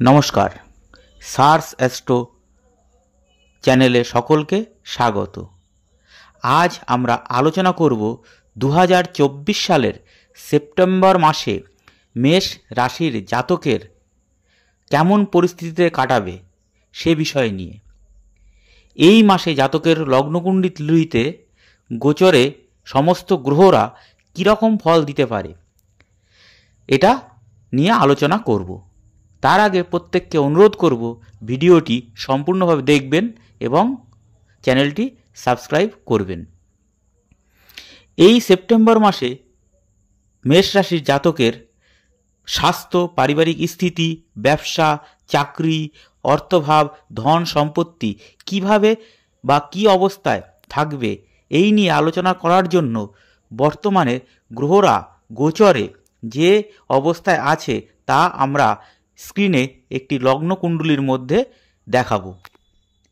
নমস্কার, SARS astro চ্যানেলে সকলকে স্বাগত। আজ আমরা আলোচনা করব 2024 সালের সেপ্টেম্বর মাসে মেষ রাশির জাতকের কেমন পরিস্থিতিতে কাটাবে সে বিষয় নিয়ে। এই মাসে জাতকের লগ্নকুণ্ডলিতে গোচরে সমস্ত গ্রহরা কীরকম ফল দিতে পারে এটা নিয়ে আলোচনা করব। তার আগে প্রত্যেককে অনুরোধ করব ভিডিওটি সম্পূর্ণভাবে দেখবেন এবং চ্যানেলটি সাবস্ক্রাইব করবেন। এই সেপ্টেম্বর মাসে মেষ রাশির জাতকের স্বাস্থ্য, পারিবারিক স্থিতি, ব্যবসা, চাকরি, অর্থভাব, ধন সম্পত্তি কিভাবে বা কী অবস্থায় থাকবে এই নিয়ে আলোচনা করার জন্য বর্তমানে গ্রহরা গোচরে যে অবস্থায় আছে তা আমরা স্ক্রিনে একটি লগ্নকুণ্ডলীর মধ্যে দেখাবো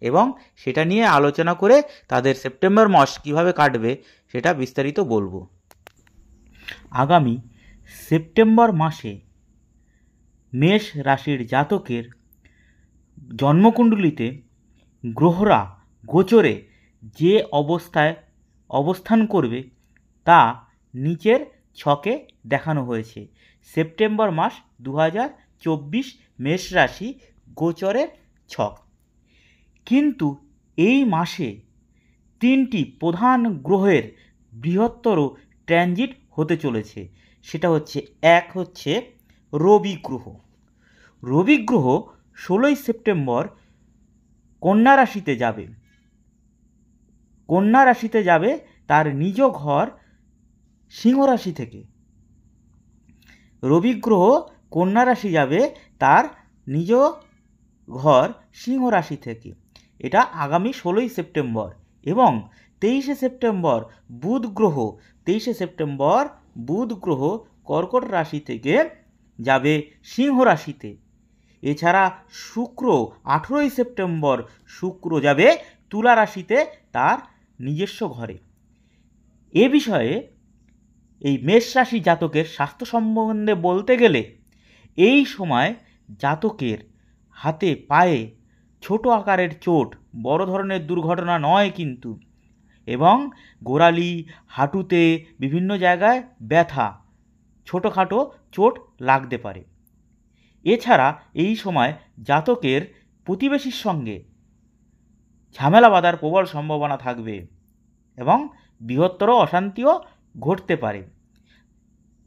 এবং সেটা নিয়ে আলোচনা করে তাদের সেপ্টেম্বর মাস কিভাবে কাটবে সেটা বিস্তারিত বলবো। আগামী সেপ্টেম্বর মাসে মেষ রাশির জাতকের জন্মকুণ্ডলিতে গ্রহরা গোচরে যে অবস্থায় অবস্থান করবে তা নিচের ছকে দেখানো হয়েছে। সেপ্টেম্বর মাস 2024 মেষ রাশি গোচরের ছক। কিন্তু এই মাসে তিনটি প্রধান গ্রহের বৃহত্তর ট্রানজিট হতে চলেছে। সেটা হচ্ছে, এক হচ্ছে রবি গ্রহ। রবি গ্রহ 16 সেপ্টেম্বর কন্যা রাশিতে যাবে। কন্যা রাশিতে যাবে তার নিজ ঘর সিংহ রাশি থেকে। রবি গ্রহ কন্যা রাশি যাবে তার নিজ ঘর সিংহ রাশি থেকে। এটা আগামী 16 সেপ্টেম্বর। এবং 23 সেপ্টেম্বর বুধ গ্রহ কর্কট রাশি থেকে যাবে সিংহ রাশিতে। এছাড়া শুক্র 18 সেপ্টেম্বর শুক্র যাবে তুলা রাশিতে তার নিজস্ব ঘরে। এ বিষয়ে এই মেষ রাশি জাতকের স্বাস্থ্য সম্বন্ধে বলতে গেলে এই সময় জাতকের হাতে পায়ে ছোট আকারের চোট, বড় ধরনের দুর্ঘটনা নয় কিন্তু, এবং গোড়ালি, হাঁটুতে বিভিন্ন জায়গায় ব্যথা, ছোটোখাটো চোট লাগতে পারে। এছাড়া এই সময় জাতকের প্রতিবেশীর সঙ্গে ঝামেলা বাঁধার প্রবল সম্ভাবনা থাকবে এবং বৃহত্তর অশান্তিও ঘটতে পারে।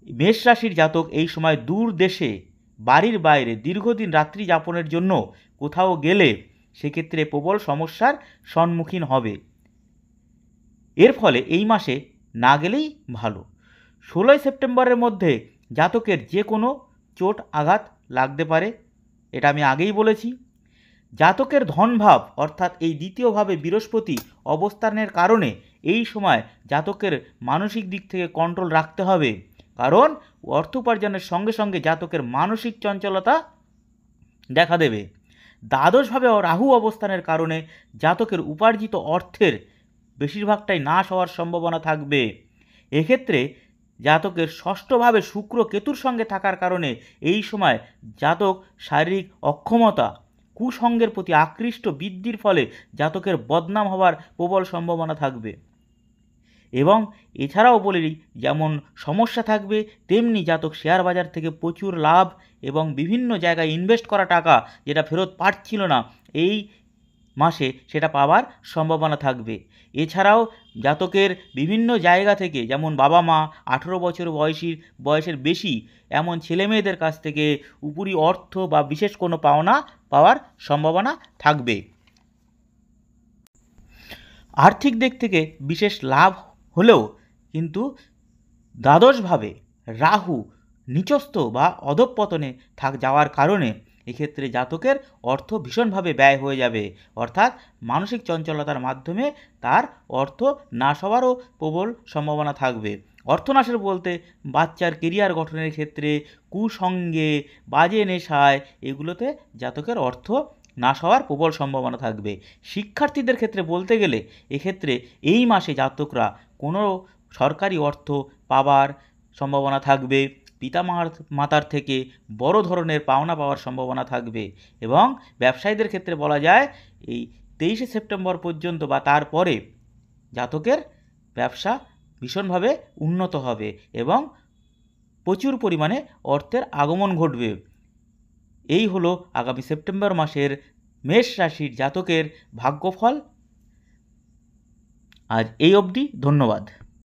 মেষ রাশির জাতক এই সময় দূর দেশে, বাড়ির বাইরে দীর্ঘদিন রাত্রি যাপনের জন্য কোথাও গেলে সেক্ষেত্রে প্রবল সমস্যার সম্মুখীন হবে। এর ফলে এই মাসে না গেলেই ভালো। 16 সেপ্টেম্বরের মধ্যে জাতকের যে কোনো চোট আঘাত লাগতে পারে, এটা আমি আগেই বলেছি। জাতকের ধনভাব অর্থাৎ এই দ্বিতীয়ভাবে বৃহস্পতি অবস্থানের কারণে এই সময় জাতকের মানসিক দিক থেকে কন্ট্রোল রাখতে হবে, কারণ অর্থ উপার্জনের সঙ্গে সঙ্গে জাতকের মানসিক চঞ্চলতা দেখা দেবে। দ্বাদশভাবে রাহু অবস্থানের কারণে জাতকের উপার্জিত অর্থের বেশিরভাগটাই নাশ হওয়ার সম্ভাবনা থাকবে। এক্ষেত্রে জাতকের ষষ্ঠভাবে শুক্র কেতুর সঙ্গে থাকার কারণে এই সময় জাতক শারীরিক অক্ষমতা, কুসঙ্গের প্রতি আকৃষ্ট বৃদ্ধির ফলে জাতকের বদনাম হওয়ার প্রবল সম্ভাবনা থাকবে। এবং এছাড়াও বলি, যেমন সমস্যা থাকবে তেমনি জাতক শেয়ার বাজার থেকে প্রচুর লাভ এবং বিভিন্ন জায়গায় ইনভেস্ট করা টাকা যেটা ফেরত পাচ্ছিল না এই মাসে সেটা পাওয়ার সম্ভাবনা থাকবে। এছাড়াও জাতকের বিভিন্ন জায়গা থেকে, যেমন বাবা মা, 18 বছর বয়সের বেশি এমন ছেলেমেয়েদের কাছ থেকে উপরি অর্থ বা বিশেষ কোনো পাওনা পাওয়ার সম্ভাবনা থাকবে। আর্থিক দিক থেকে বিশেষ লাভ হলেও কিন্তু দ্বাদশভাবে রাহু নিচস্থ বা অধঃপতনে যাওয়ার কারণে এক্ষেত্রে জাতকের অর্থ ভীষণভাবে ব্যয় হয়ে যাবে, অর্থাৎ মানসিক চঞ্চলতার মাধ্যমে তার অর্থ নাশ হওয়ারও প্রবল সম্ভাবনা থাকবে। অর্থনাশের বলতে বাচ্চার কেরিয়ার গঠনের ক্ষেত্রে, কুসঙ্গে, বাজে নেশায়, এগুলোতে জাতকের অর্থ নাশ হওয়ার প্রবল সম্ভাবনা থাকবে। শিক্ষার্থীদের ক্ষেত্রে বলতে গেলে এক্ষেত্রে এই মাসে জাতকরা কোনো সরকারি অর্থ পাবার সম্ভাবনা থাকবে। পিতা মাতার থেকে বড় ধরনের পাওনা পাওয়ার সম্ভাবনা থাকবে। এবং ব্যবসায়ীদের ক্ষেত্রে বলা যায় এই 23শে সেপ্টেম্বর পর্যন্ত বা তারপরে জাতকের ব্যবসা ভীষণভাবে উন্নত হবে এবং প্রচুর পরিমাণে অর্থের আগমন ঘটবে। এই হলো আগামী সেপ্টেম্বর মাসের মেষ রাশির জাতকের ভাগ্যফল। আজ এই অবধি, ধন্যবাদ।